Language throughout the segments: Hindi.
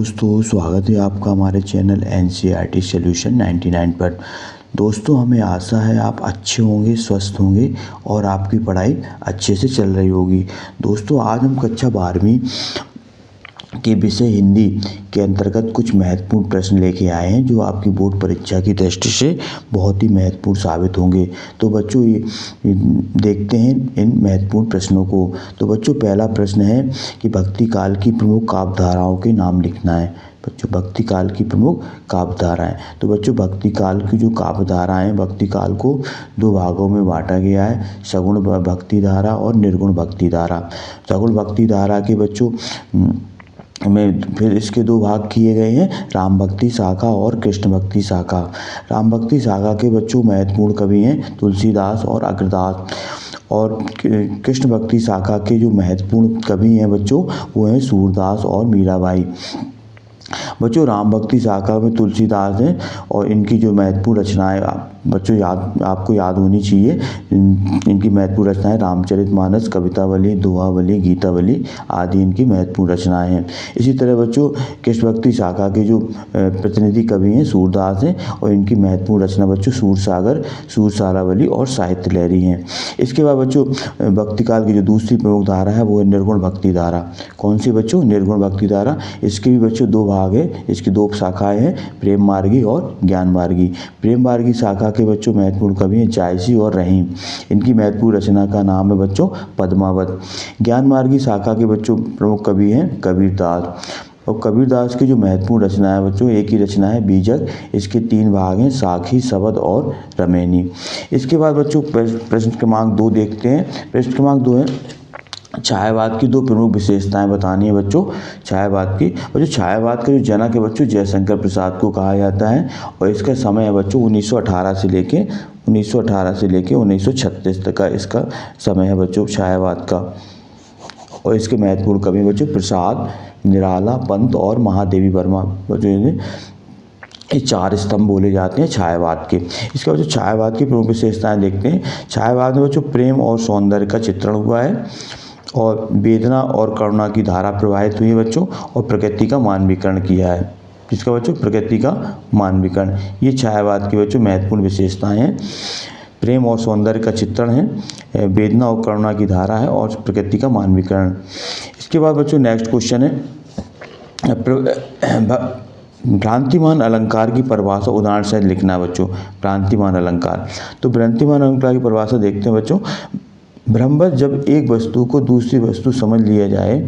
दोस्तों स्वागत है आपका हमारे चैनल NCERT सॉल्यूशन 99 पर। दोस्तों हमें आशा है आप अच्छे होंगे, स्वस्थ होंगे और आपकी पढ़ाई अच्छे से चल रही होगी। दोस्तों आज हम कक्षा 12वीं के विषय हिंदी के अंतर्गत कुछ महत्वपूर्ण प्रश्न लेके आए हैं जो आपकी बोर्ड परीक्षा की दृष्टि से बहुत ही महत्वपूर्ण साबित होंगे। तो बच्चों ये देखते हैं इन महत्वपूर्ण प्रश्नों को। तो बच्चों पहला प्रश्न है कि भक्ति काल की प्रमुख काव्य धाराओं के नाम लिखना है। बच्चों भक्ति काल की प्रमुख काव्य धाराएं। तो बच्चों भक्ति काल की जो काव्य धाराएं, भक्ति काल को दो भागों में बांटा गया है, सगुण भक्ति धारा और निर्गुण भक्ति धारा। सगुण भक्ति धारा के बच्चों में फिर इसके दो भाग किए गए हैं, राम भक्ति शाखा और कृष्ण भक्ति शाखा। राम भक्ति शाखा के बच्चों महत्वपूर्ण कवि हैं तुलसीदास और अग्रदास, और कृष्ण भक्ति शाखा के जो महत्वपूर्ण कवि हैं बच्चों वो हैं सूरदास और मीराबाई। बच्चों राम भक्ति शाखा में तुलसीदास हैं और इनकी जो महत्वपूर्ण रचनाएं बच्चों आपको याद होनी चाहिए। इनकी महत्वपूर्ण रचनाएं रामचरितमानस, कवितावली, दोहावली, गीतावली आदि इनकी महत्वपूर्ण रचनाएं हैं। इसी तरह बच्चों कृष्ण भक्ति शाखा के जो प्रतिनिधि कवि हैं सूरदास हैं और इनकी महत्वपूर्ण रचना बच्चों सूरसागर, सूरसारावली और साहित्य लहरी हैं। इसके बाद बच्चों भक्ति काल की जो दूसरी प्रमुख धारा है वो है निर्गुण भक्ति धारा। कौन सी बच्चों? निर्गुण भक्ति धारा। इसके भी बच्चों दो भाग है, इसकी दो शाखाएं हैं, प्रेम मार्गी और ज्ञान मार्गी। प्रेम मार्गी शाखा के बच्चों महत्वपूर्ण कवि हैं जायसी और रहीम। इनकी महत्वपूर्ण रचना का नाम है बच्चों पद्मावत। ज्ञान मार्गी शाखा के बच्चों प्रमुख कवि हैं कबीरदास। और कबीरदास की जो महत्वपूर्ण रचना है बच्चों एक ही रचना है बीजक। इसके तीन भाग हैं, साखी, शबद और रमेनी। इसके बाद बच्चों प्रश्न क्रमांक 2 देखते हैं। प्रश्न क्रमांक 2 है छायावाद की दो प्रमुख विशेषताएं बतानी है बच्चों। छायावाद की बच्चों छायावाद का जो जनक है बच्चों जयशंकर प्रसाद को कहा जाता है और इसका समय है बच्चों 1918 से लेके 1936 तक का इसका समय है बच्चों छायावाद का। और इसके महत्वपूर्ण कवि बच्चों प्रसाद, निराला, पंत और महादेवी वर्मा। बच्चों ये चार स्तंभ बोले जाते हैं छायावाद के। इसके बाद छायावाद की प्रमुख विशेषताएं देखते हैं। छायावाद में बच्चों प्रेम और सौंदर्य का चित्रण हुआ है और वेदना और करुणा की धारा प्रवाहित हुई है बच्चों, और प्रकृति का मानवीकरण किया है। जिसका बच्चों प्रकृति का मानवीकरण, ये छायावाद की बच्चों महत्वपूर्ण विशेषताएं हैं। प्रेम और सौंदर्य का चित्रण है, वेदना और करुणा की धारा है और प्रकृति का मानवीकरण। इसके बाद बच्चों नेक्स्ट क्वेश्चन है भ्रांतिमान अलंकार की परिभाषा उदाहरण से लिखना है बच्चों। भ्रांतिमान अलंकार, तो भ्रांतिमान अलंकार की परिभाषा देखते हैं बच्चों। भ्रमवश जब एक वस्तु को दूसरी वस्तु समझ लिया जाए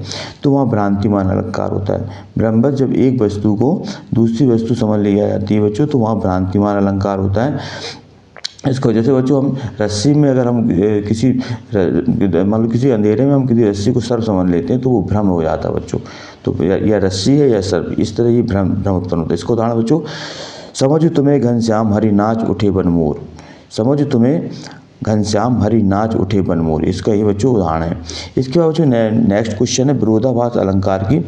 तो वहाँ भ्रांतिमान अलंकार होता है। भ्रमवश जब एक वस्तु को दूसरी वस्तु समझ लिया जाती है बच्चों तो वहाँ भ्रांतिमान अलंकार होता है। इसको जैसे बच्चों हम रस्सी में अगर हम किसी मान लो किसी अंधेरे में हम किसी रस्सी को सर्प समझ लेते हैं तो वो भ्रम हो जाता है बच्चों। तो या रस्सी है या सर्प, इस तरह ये भ्रम उत्पन्न होता है। इसको उदाहरण बच्चों समझ तुम्हें घनश्याम हरि नाच उठे बनमोर। समझ तुम्हें घनश्याम हरि नाच उठे बनमोर, इसका ये बच्चों उदाहरण है। इसके बाद बच्चों नेक्स्ट क्वेश्चन है विरोधाभास अलंकार की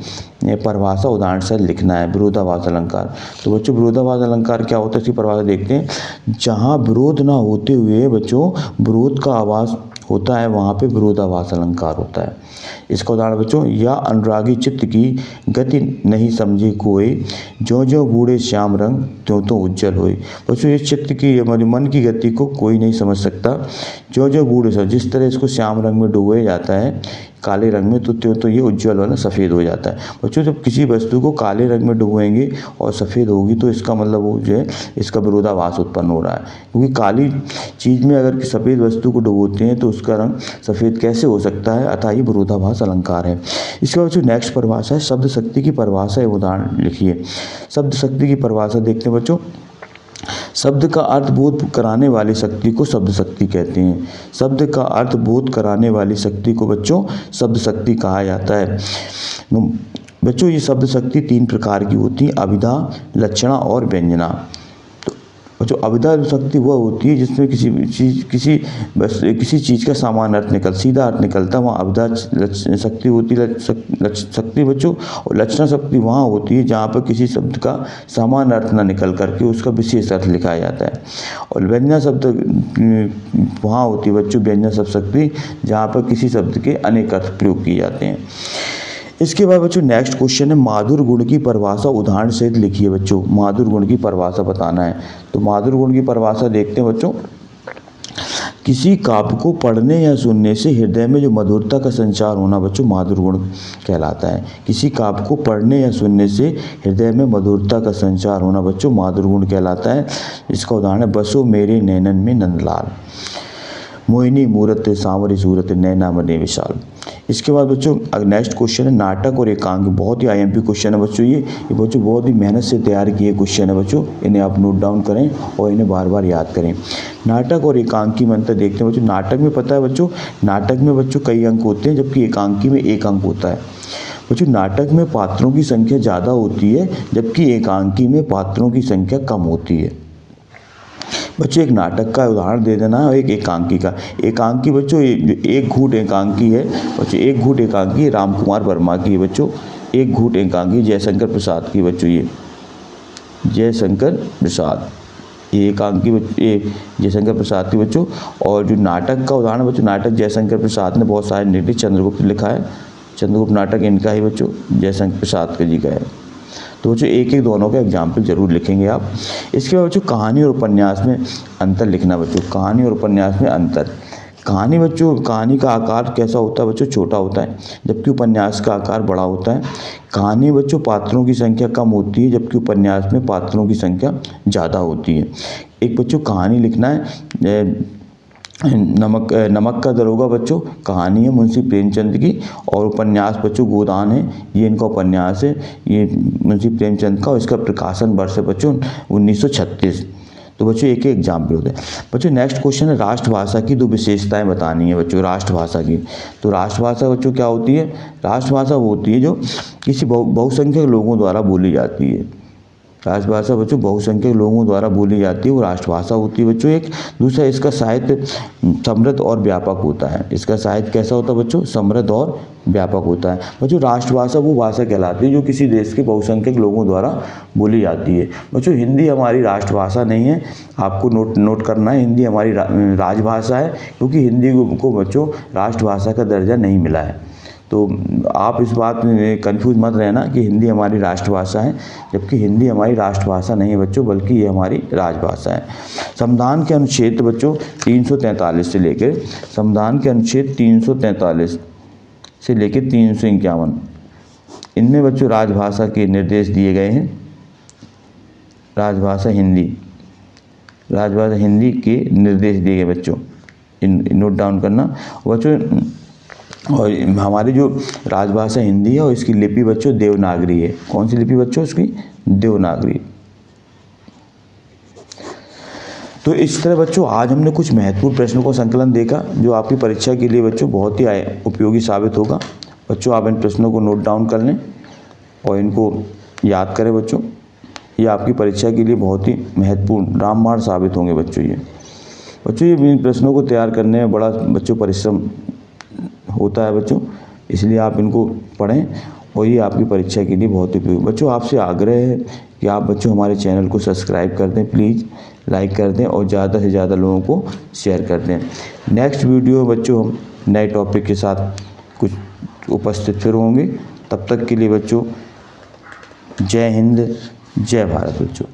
परिभाषा उदाहरण से लिखना है। विरोधाभास अलंकार, तो बच्चों विरोधाभास अलंकार क्या होता है इसकी परिभाषा देखते हैं। जहाँ विरोध ना होते हुए बच्चों विरोध का आभास होता है वहाँ पे विरोधाभास अलंकार होता है। इसका उदाहरण बच्चों या अनुरागी चित्त की गति नहीं समझे कोई, जो जो बूढ़े श्याम रंग त्यों तो उज्जवल होए। बच्चों ये चित्त की हमारी मन की गति को कोई नहीं समझ सकता। जो जो बूढ़े, जिस तरह इसको श्याम रंग में डुबोया जाता है काले रंग में तो ये उज्जवल वाला सफ़ेद हो जाता है। बच्चों जब किसी वस्तु को काले रंग में डुबोएंगे और सफ़ेद होगी तो इसका मतलब वो जो है इसका विरोधाभास उत्पन्न हो रहा है। क्योंकि काली चीज़ में अगर सफ़ेद वस्तु को डुबोते हैं तो उसका रंग सफ़ेद कैसे हो सकता है, अतः ये विरोधाभास अलंकार है। इसके बाद जो नेक्स्ट परिभाषा है शब्द शक्ति की परिभाषा है, उदाहरण लिखिए। शब्द शक्ति की परिभाषा देखते हैं बच्चों। शब्द का अर्थ बोध कराने वाली शक्ति को शब्द शक्ति कहते हैं। शब्द का अर्थ बोध कराने वाली शक्ति को बच्चों शब्द शक्ति कहा जाता है। बच्चों ये शब्द शक्ति 3 प्रकार की होती है, अभिधा, लक्षणा और व्यंजना। तो बच्चों अभिधा शक्ति वह होती है जिसमें किसी चीज़ का सामान्य अर्थ सीधा अर्थ निकलता है, वहाँ अभिधा शक्ति होती है शक्ति बच्चों। और लक्षणा शक्ति वहाँ होती है जहाँ पर किसी शब्द का सामान्य अर्थ न निकल करके उसका विशेष अर्थ लिखाया जाता है। और व्यंजना शब्द वहाँ होती है बच्चों व्यंजना शब्द शक्ति जहाँ पर किसी शब्द के अनेक अर्थ प्रयोग किए जाते हैं। इसके बाद बच्चों नेक्स्ट क्वेश्चन है माधुर गुण की परिभाषा उदाहरण सहित लिखिए बच्चों। माधुर गुण की परिभाषा बताना है। तो माधुर गुण की परिभाषा देखते हैं बच्चों। किसी काव्य को पढ़ने या सुनने से हृदय में जो मधुरता का संचार होना बच्चों माधुर गुण कहलाता है। किसी काव्य को पढ़ने या सुनने से हृदय में मधुरता का संचार होना बच्चों माधुर गुण कहलाता है। इसका उदाहरण है बसो मेरे नैनन में नंदलाल, मोहिनी मूरत सांवरी सूरत नैना मने विशाल। इसके बाद बच्चों नेक्स्ट क्वेश्चन है नाटक और एकांकी। बहुत ही आईएमपी क्वेश्चन है बच्चों ये बच्चों बहुत ही मेहनत से तैयार किए क्वेश्चन है बच्चों। इन्हें आप नोट डाउन करें और इन्हें बार बार याद करें। नाटक और एकांकी में अंतर देखते हैं बच्चों। नाटक में पता है बच्चों, नाटक में बच्चों कई अंक होते हैं जबकि एकांकी में एक अंक होता है। बच्चों नाटक में पात्रों की संख्या ज़्यादा होती है जबकि एकांकी में पात्रों की संख्या कम होती है। बच्चों एक नाटक का उदाहरण दे देना है और एक एकांकी का। एकांकी बच्चों एक घूट एकांकी है बच्चों, एक घूट एकांकी राम कुमार वर्मा की है बच्चों। एक घूट एकांकी जयशंकर प्रसाद की बच्चों, ये जयशंकर प्रसाद, ये एकांकी ये जयशंकर प्रसाद की बच्चों। और जो नाटक का उदाहरण बच्चों, नाटक जयशंकर प्रसाद ने बहुत सारे निर्देश चंद्रगुप्त लिखा है। चंद्रगुप्त नाटक इनका ही बच्चों, जयशंकर प्रसाद जी का है। तो बच्चों एक एक दोनों का एग्जाम्पल जरूर लिखेंगे आप। इसके बाद बच्चों कहानी और उपन्यास में अंतर लिखना बच्चों। कहानी और उपन्यास में अंतर। कहानी बच्चों, कहानी का आकार कैसा होता है बच्चों, छोटा होता है जबकि उपन्यास का आकार बड़ा होता है। कहानी बच्चों पात्रों की संख्या कम होती है जबकि उपन्यास में पात्रों की संख्या ज़्यादा होती है। एक बच्चों कहानी लिखना है नमक का दरोगा बच्चों, कहानी है मुंशी प्रेमचंद की। और उपन्यास बच्चों गोदान है, ये इनका उपन्यास है, ये मुंशी प्रेमचंद का। और इसका प्रकाशन वर्ष है बच्चों 1936। तो बच्चों एक एक एग्जाम्पल होते हैं। बच्चों नेक्स्ट क्वेश्चन है राष्ट्रभाषा की दो विशेषताएं बतानी है बच्चों। राष्ट्रभाषा की, तो राष्ट्रभाषा बच्चों क्या होती है? राष्ट्रभाषा वो होती है जो किसी बहुसंख्यक लोगों द्वारा बोली जाती है। राष्ट्रभाषा बच्चों बहुसंख्यक लोगों द्वारा बोली जाती है, वो राष्ट्रभाषा होती है बच्चों। एक दूसरा इसका साहित्य समृद्ध और व्यापक होता है। इसका साहित्य कैसा होता है बच्चों? समृद्ध और व्यापक होता है बच्चों। राष्ट्रभाषा वो भाषा कहलाती है जो किसी देश के बहुसंख्यक लोगों द्वारा बोली जाती है बच्चों। हिंदी हमारी राष्ट्रभाषा नहीं है, आपको नोट करना है। हिंदी हमारी राजभाषा है क्योंकि हिंदी को बच्चों राष्ट्रभाषा का दर्जा नहीं मिला है। तो आप इस बात में कंफ्यूज मत रहना कि हिंदी हमारी राष्ट्रभाषा है, जबकि हिंदी हमारी राष्ट्रभाषा नहीं है बच्चों, बल्कि ये हमारी राजभाषा है। संविधान के अनुच्छेद बच्चों 343 से लेकर, संविधान के अनुच्छेद 343 से लेकर 351, इनमें बच्चों राजभाषा के निर्देश दिए गए हैं। राजभाषा हिंदी, राजभाषा हिंदी के निर्देश दिए गए बच्चों, इन नोट डाउन करना बच्चों। और हमारी जो राजभाषा हिंदी है और इसकी लिपि बच्चों देवनागरी है। कौन सी लिपि बच्चों? उसकी देवनागरी। तो इस तरह बच्चों आज हमने कुछ महत्वपूर्ण प्रश्नों को संकलन देखा जो आपकी परीक्षा के लिए बच्चों बहुत ही उपयोगी साबित होगा। बच्चों आप इन प्रश्नों को नोट डाउन कर लें और इनको याद करें बच्चों। ये आपकी परीक्षा के लिए बहुत ही महत्वपूर्ण रामबाण साबित होंगे बच्चों। ये इन प्रश्नों को तैयार करने में बड़ा बच्चों परिश्रम होता है बच्चों, इसलिए आप इनको पढ़ें और ये आपकी परीक्षा के लिए बहुत उपयोगी। बच्चों आपसे आग्रह है कि आप बच्चों हमारे चैनल को सब्सक्राइब कर दें, प्लीज़ लाइक कर दें और ज़्यादा से ज़्यादा लोगों को शेयर कर दें। नेक्स्ट वीडियो बच्चों हम नए टॉपिक के साथ कुछ उपस्थित फिर होंगे। तब तक के लिए बच्चों जय हिंद, जय भारत बच्चों।